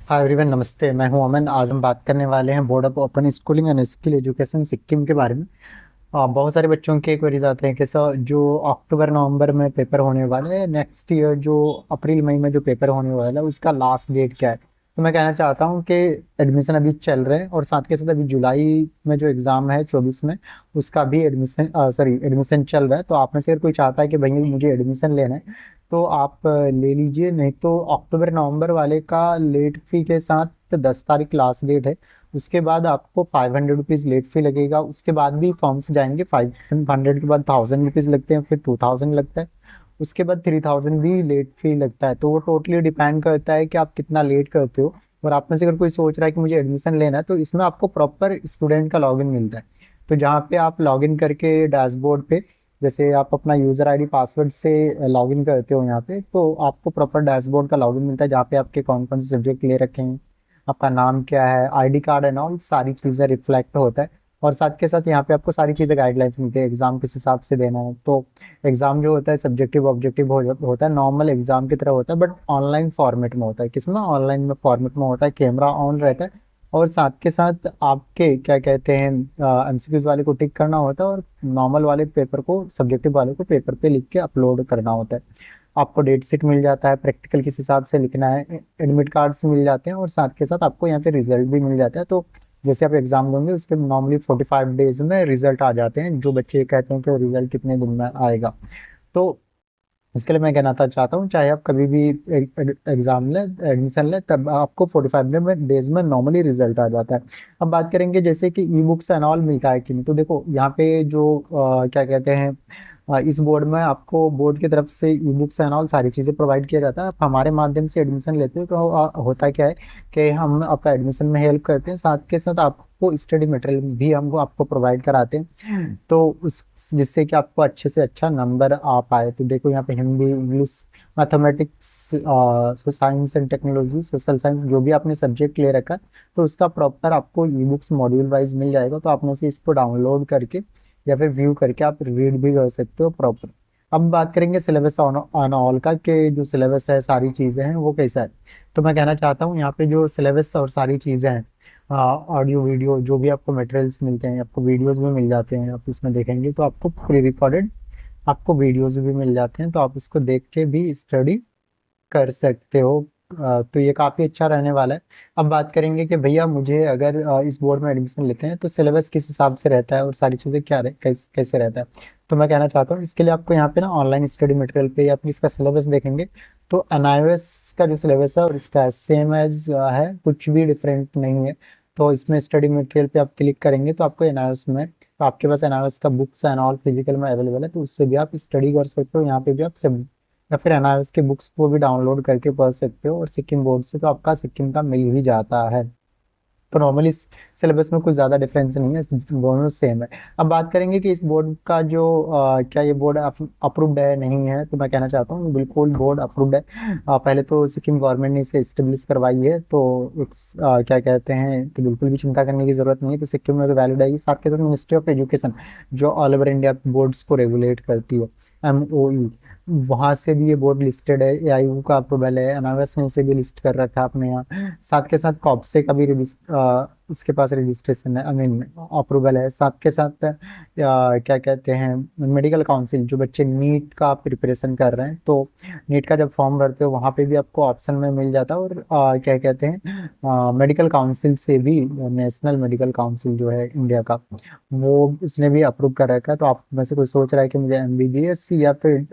Hi everyone, नमस्ते। मैं हूं अमन। आज हम बात करने वाले हैं board of open schooling and skill education Sikkim के बारे में। बहुत सारे बच्चों के क्वेरीज आते हैं कि सर जो अक्टूबर नवंबर में पेपर होने वाले हैं, नेक्स्ट ईयर जो अप्रैल मई में जो पेपर होने वाला है उसका लास्ट डेट क्या है। तो मैं कहना चाहता हूं कि एडमिशन अभी चल रहे हैं और साथ के साथ अभी जुलाई में जो एग्ज़ाम है 24 में, उसका भी एडमिशन चल रहा है। तो आप में से अगर कोई चाहता है कि भैया मुझे एडमिशन लेना है तो आप ले लीजिए। नहीं तो अक्टूबर नवंबर वाले का लेट फी के साथ 10 तारीख लास्ट डेट है। उसके बाद आपको 500 रुपीज़ लेट फी लगेगा। उसके बाद भी फॉर्म्स जाएंगे। 500 के बाद 1000 रुपीज़ लगते हैं, फिर 2000 लगता है। उसके बाद 3000 भी लेट फी लगता है। तो वो टोटली डिपेंड करता है कि आप कितना लेट करते हो। और आप में से अगर कोई सोच रहा है कि मुझे एडमिशन लेना है तो इसमें आपको प्रॉपर स्टूडेंट का लॉगिन मिलता है। तो जहाँ पे आप लॉगिन करके डैशबोर्ड पे, जैसे आप अपना यूजर आईडी पासवर्ड से लॉगिन करते हो यहाँ पे, तो आपको प्रॉपर डैशबोर्ड का लॉगिन मिलता है जहाँ पे आपके कौन कौन से सब्जेक्ट ले रखे हैं, आपका नाम क्या है, आईडी कार्ड है ना, ऑल सारी चीज़ें रिफ्लेक्ट होता है। और साथ के साथ यहाँ पे आपको सारी चीज़ें गाइडलाइंस मिलती है एग्जाम किस हिसाब से देना है। तो एग्जाम जो होता है सब्जेक्टिव ऑब्जेक्टिव होता है, नॉर्मल एग्जाम की तरह होता है, बट ऑनलाइन फॉर्मेट में होता है। किसमें? ऑनलाइन में फॉर्मेट में होता है, कैमरा ऑन रहता है। और साथ के साथ आपके क्या कहते हैं, एमसीक्यूज वाले को टिक करना होता है और नॉर्मल वाले पेपर को, सब्जेक्टिव वाले को पेपर पे लिख के अपलोड करना होता है। आपको डेट शीट मिल जाता है, प्रैक्टिकल किस हिसाब से लिखना है, एडमिट कार्ड्स मिल जाते हैं और साथ के साथ आपको यहाँ पे रिजल्ट भी मिल जाता है। तो जैसे आप एग्जाम दोगे उसके नॉर्मली 45 डेज में रिजल्ट आ जाते हैं। जो बच्चे कहते हैं कि रिजल्ट कितने दिन में आएगा, तो इसके लिए मैं कहना था चाहता हूँ चाहे आप कभी भी एग्जाम लें, एडमिशन लें, तब आपको 45 डेज में नॉर्मली रिजल्ट आ जाता है। अब बात करेंगे जैसे कि ई बुक्स एंड ऑल मिलता है कि नहीं। तो देखो यहाँ पे जो क्या कहते हैं, इस बोर्ड में आपको बोर्ड की तरफ से ई बुक्स एंड ऑल सारी चीज़ें प्रोवाइड किया जाता है। आप हमारे माध्यम से एडमिशन लेते हो तो होता क्या है कि हम आपका एडमिशन में हेल्प करते हैं, साथ के साथ आपको स्टडी मटेरियल भी हमको आपको प्रोवाइड कराते हैं। तो उस जिससे कि आपको अच्छे से अच्छा नंबर आ पाए। तो देखो यहाँ पे Hindi, English, mathematics, science and technology, social science, जो भी आपने सब्जेक्ट ले रखा है तो उसका प्रॉपर आपको ई बुक्स मॉड्यूल वाइज मिल जाएगा। तो आप में से इसको डाउनलोड करके या फिर व्यू करके आप रीड भी कर सकते हो प्रॉपर। अब बात करेंगे सिलेबस ऑन ऑल का, कि जो सिलेबस है सारी चीज़ें हैं वो कैसा है। तो मैं कहना चाहता हूँ यहाँ पे जो सिलेबस और सारी चीज़ें हैं, ऑडियो वीडियो जो भी आपको मटेरियल्स मिलते हैं, आपको वीडियोस भी मिल जाते हैं। आप इसमें देखेंगे तो आपको प्री रिकॉर्डेड आपको वीडियोस भी मिल जाते हैं, तो आप उसको देख के भी स्टडी कर सकते हो। तो ये काफ़ी अच्छा रहने वाला है। अब बात करेंगे कि भैया मुझे अगर इस बोर्ड में एडमिशन लेते हैं तो सिलेबस किस हिसाब से रहता है और सारी चीज़ें क्या कैसे रहता है। तो मैं कहना चाहता हूँ इसके लिए आपको यहाँ पे ना ऑनलाइन स्टडी मटेरियल पे या फिर इसका सिलेबस देखेंगे तो एनआईओएस का जो सिलेबस है और इसका सेम एज है, कुछ भी डिफरेंट नहीं है। तो इसमें स्टडी मटेरियल पे आप क्लिक करेंगे तो आपको एनआईओएस में, तो आपके पास एनआईओएस का बुक्स एंड ऑल फिजिकल में अवेलेबल है, तो उससे भी आप स्टडी कर सकते हो। यहाँ पे भी आप सब, या फिर एनआईएस के बुक्स को भी डाउनलोड करके पढ़ सकते हो। और सिक्किम बोर्ड से तो आपका सिक्किम का मिल ही जाता है। तो नॉर्मली सिलेबस में कुछ ज़्यादा डिफरेंस नहीं है, दोनों सेम है। अब बात करेंगे कि इस बोर्ड का जो क्या ये बोर्ड अप्रूव्ड है नहीं है, तो मैं कहना चाहता हूँ बिल्कुल बोर्ड अप्रूव्ड है। पहले तो सिक्किम गवर्नमेंट ने इसे इस्टेब्लिश करवाई है, तो एक क्या कहते हैं, तो बिल्कुल भी चिंता करने की जरूरत नहीं है। तो सिक्किम में तो वैलिड है। साथ के साथ मिनिस्ट्री ऑफ एजुकेशन जो ऑल ओवर इंडिया बोर्ड्स को रेगुलेट करती है, MOE, वहाँ से भी ये बोर्ड लिस्टेड है। AIU का अप्रूवल है, एनआईओएस ने इसे भी लिस्ट कर रखा है अपने यहाँ। साथ के साथ कॉप्से का भी इसके पास रजिस्ट्रेशन है, आई मीन अप्रूवल है। साथ के साथ क्या कहते हैं, मेडिकल काउंसिल, जो बच्चे नीट का प्रिपरेशन कर रहे हैं तो नीट का जब फॉर्म भरते हो वहाँ पे भी आपको ऑप्शन में मिल जाता है। और क्या कहते हैं, मेडिकल काउंसिल से भी, नेशनल मेडिकल काउंसिल जो है इंडिया का, वो उसने भी अप्रूव कर रखा है। तो आप में से कोई सोच रहा है कि मुझे MBBS या फिर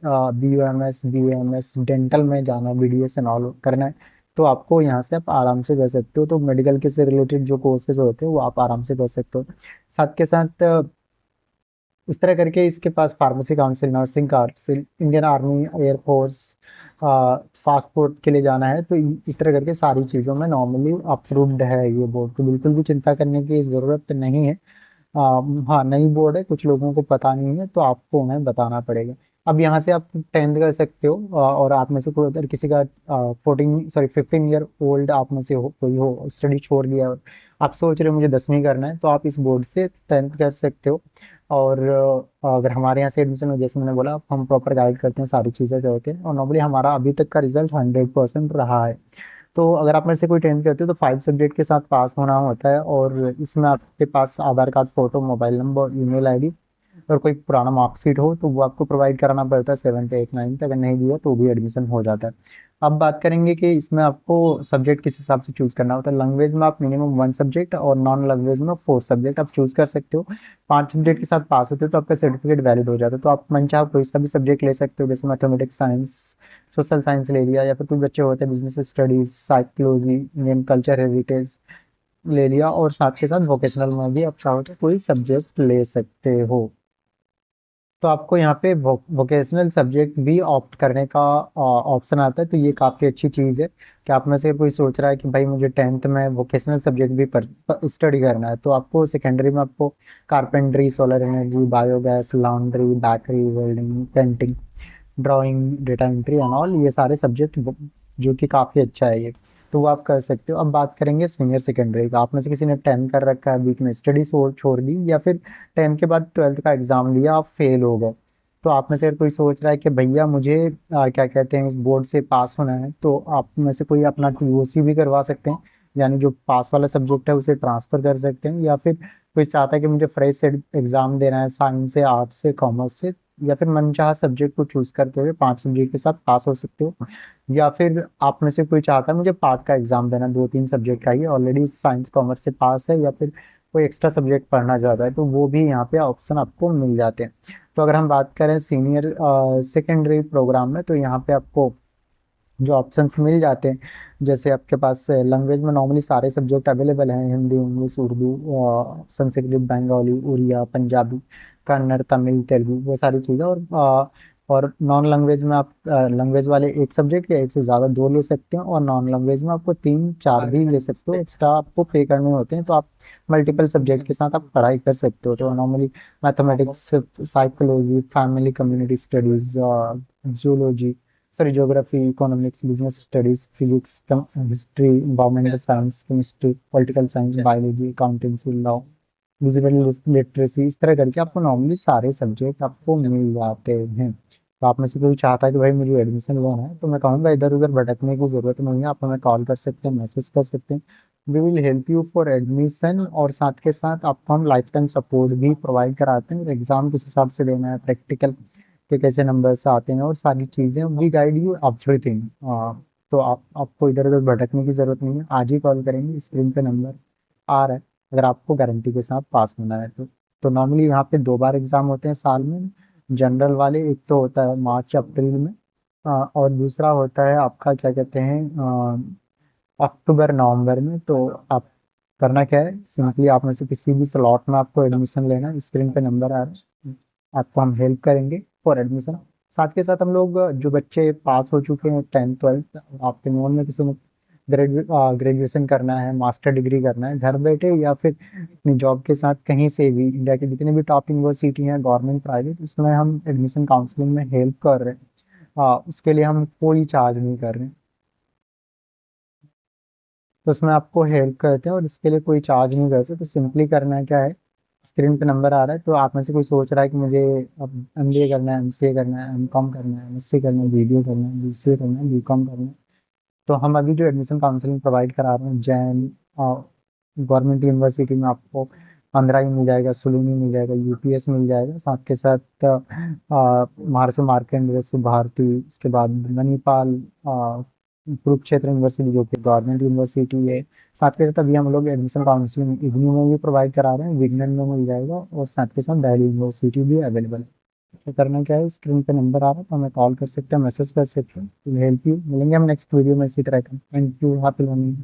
BUMS, BAMS, डेंटल में जाना, BDS एंड ऑल करना है, तो आपको यहाँ से आप आराम से कर सकते हो। तो मेडिकल के से रिलेटेड जो कोर्सेज होते हैं वो आप आराम से कर सकते हो। साथ के साथ इस तरह करके इसके पास pharmacy council, nursing council, Indian army, air force, passport के लिए जाना है, तो इस तरह करके सारी चीज़ों में नॉर्मली अप्रूव्ड है ये बोर्ड। तो बिल्कुल भी चिंता करने की ज़रूरत नहीं है। हाँ, नई बोर्ड है, कुछ लोगों को पता नहीं है तो आपको उन्हें बताना पड़ेगा। अब यहाँ से आप 10th कर सकते हो, और आप में से कोई अगर किसी का 15 ईयर ओल्ड आप में से कोई हो, स्टडी छोड़ दिया और आप सोच रहे हो मुझे 10वीं करना है, तो आप इस बोर्ड से 10th कर सकते हो। और अगर हमारे यहाँ से एडमिशन हो, जैसे मैंने बोला, हम प्रॉपर गाइड करते हैं सारी चीज़ें करते हैं। और नॉर्मली हमारा अभी तक का रिजल्ट 100% रहा है। तो अगर आप मेरे से कोई 10th करते हो तो 5 सब्जेक्ट के साथ पास होना होता है, और इसमें आपके पास Aadhaar card, photo, mobile number, email ID और कोई पुराना मार्कशीट हो तो वो आपको प्रोवाइड कराना पड़ता है 7th 8th 9th। अगर नहीं दिया तो भी एडमिशन हो जाता है। अब बात करेंगे कि इसमें आपको सब्जेक्ट किस हिसाब से चूज करना होता है। लैंग्वेज में आप मिनिमम 1 सब्जेक्ट और नॉन लैंग्वेज में 4 सब्जेक्ट आप चूज कर सकते हो। 5 सब्जेक्ट के साथ पास होते हो तो आपका सर्टिफिकेट वैलिड हो जाता है। तो आप मन चाहो कोई सा भी सब्जेक्ट ले सकते हो, जैसे मैथमेटिक्स, साइंस, सोशल साइंस ले लिया, या फिर कुछ बच्चे होते हैं business studies, psychology, Indian culture, heritage ले लिया, और साथ के साथ वोकेशनल में भी आप चाहो तो कोई सब्जेक्ट ले सकते हो। तो आपको यहाँ पे वोकेशनल सब्जेक्ट भी ऑप्ट करने का ऑप्शन आता है, तो ये काफ़ी अच्छी चीज़ है कि आप में से कोई सोच रहा है कि भाई मुझे 10th में वोकेशनल सब्जेक्ट भी पर स्टडी करना है, तो आपको सेकेंडरी में आपको carpentry, solar energy, biogas, laundry, bakery, welding, painting, drawing, data entry and all, ये सारे सब्जेक्ट जो कि काफ़ी अच्छा है ये, तो वो आप कर सकते हो। अब बात करेंगे सीनियर सेकेंडरी का। आप में से किसी ने 10th कर रखा है, बीच में स्टडी छोड़ दी, या फिर 10th के बाद 12th का एग्जाम दिया, आप फेल हो गए, तो आप में से अगर कोई सोच रहा है कि भैया मुझे क्या कहते हैं इस बोर्ड से पास होना है, तो आप में से कोई अपना टीओसी भी करवा सकते हैं, यानी जो पास वाला सब्जेक्ट है उसे ट्रांसफर कर सकते हैं, या फिर कोई चाहता है कि मुझे फ्रेश एग्जाम देना है साइंस से, आर्ट्स से, कॉमर्स से, या फिर मनचाहा सब्जेक्ट को चूज करते हुए 5 सब्जेक्ट के साथ पास हो सकते हो। या फिर आप में से कोई चाहता है मुझे पार्ट का एग्जाम देना, 2 3 सब्जेक्ट का ही, ऑलरेडी साइंस कॉमर्स से पास है, या फिर कोई एक्स्ट्रा सब्जेक्ट पढ़ना चाहता है, तो वो भी यहाँ पे ऑप्शन आपको मिल जाते हैं। तो अगर हम बात करें सीनियर सेकेंडरी प्रोग्राम में, तो यहाँ पे आपको जो ऑप्शंस मिल जाते हैं, जैसे आपके पास लैंग्वेज में नॉर्मली सारे सब्जेक्ट अवेलेबल हैं, हिंदी, इंग्लिश, उर्दू, संस्कृत, बंगाली, उड़िया, पंजाबी, कन्नड़, तमिल, तेलुगु, वो सारी चीज़ें। और नॉन लैंग्वेज में आप लैंग्वेज वाले 1 सब्जेक्ट या एक से ज़्यादा 2 ले सकते हैं, और नॉन लैंग्वेज में आपको 3 4 भी ले सकते हो, एक्स्ट्रा आपको पे करने होते हैं, तो आप मल्टीपल सब्जेक्ट के साथ आप पढ़ाई कर सकते हो। तो normally mathematics, psychology, family community studies, zoology, sorry geography, economics, business studies, physics, history, environmental science, chemistry, political science, biology, accountancy, law, digital literacy, इस तरह करके आपको नॉर्मली सारे सब्जेक्ट आपको मिल जाते हैं। तो आप में से कोई चाहता है कि भाई मुझे एडमिशन लेना है, तो मैं कहूँगा इधर उधर भटकने की जरूरत नहीं है, आप हमें कॉल कर सकते हैं, मैसेज कर सकते हैं, we will help you for admission. और साथ के साथ आपको हम लाइफ टाइम सपोर्ट भी प्रोवाइड कराते हैं, और एग्जाम किस हिसाब से देना है, प्रैक्टिकल के कैसे नंबर्स आते हैं, और सारी चीज़ें वी गाइड यू एवरीथिंग। तो आपको इधर उधर भटकने की जरूरत नहीं है, आज ही कॉल करेंगे, स्क्रीन पे नंबर आ रहा है, अगर आपको गारंटी के साथ पास होना है तो नॉर्मली यहाँ पे 2 बार एग्जाम होते हैं साल में। जनरल वाले एक तो होता है मार्च अप्रैल में, और दूसरा होता है आपका क्या कहते हैं अक्टूबर नवंबर में। तो आप करना क्या है, सिंपली आप में से किसी भी स्लॉट में आपको एडमिशन लेना है, स्क्रीन पे नंबर आ रहा है, आपको हम हेल्प करेंगे फॉर एडमिशन। साथ के साथ हम लोग जो बच्चे पास हो चुके हैं 10th 12th, आपके नॉन में किसी ने ग्रेजुएशन करना है, मास्टर डिग्री करना है घर बैठे, या फिर अपनी जॉब के साथ कहीं से भी, इंडिया के जितने भी टॉप यूनिवर्सिटी हैं गवर्नमेंट प्राइवेट, उसमें हम एडमिशन काउंसलिंग में हेल्प कर रहे हैं। उसके लिए हम कोई चार्ज नहीं कर रहे हैं, तो उसमें आपको हेल्प करते हैं और इसके लिए कोई चार्ज नहीं करते। तो सिंपली करना है क्या है, स्क्रीन पे नंबर आ रहा है, तो आप में से कोई सोच रहा है कि मुझे अब एमबीए करना है, एमसीए करना है, एमकॉम करना है, एमएससी करना है, बीबीए करना है, बीसीए करना है, बीकॉम करना है, तो हम अभी जो एडमिशन काउंसलिंग प्रोवाइड करा रहे हैं जैन गवर्नमेंट यूनिवर्सिटी में, आपको आंध्रा ही मिल जाएगा, सुलूनी मिल जाएगा, यूपीएस मिल जाएगा, साथ के साथ महर्षि मार्कंडेय यूनिवर्सिटी भारती, उसके बाद मणिपाल, कुरुक्षेत्र यूनिवर्सिटी जो कि गवर्नमेंट यूनिवर्सिटी है। साथ के साथ अभी हम लोग एडमिशन काउंसलिंग इग्नू में भी प्रोवाइड करा रहे हैं, विगनन में मिल जाएगा, और साथ के साथ दिल्ली यूनिवर्सिटी भी अवेलेबल है। तो करना क्या है, स्क्रीन पे नंबर आ रहा है, तो हमें कॉल कर सकते हैं, मैसेज कर सकते हैं, हेल्प यू। मिलेंगे हम नेक्स्ट वीडियो में इसी तरह का। Thank you, happy learning.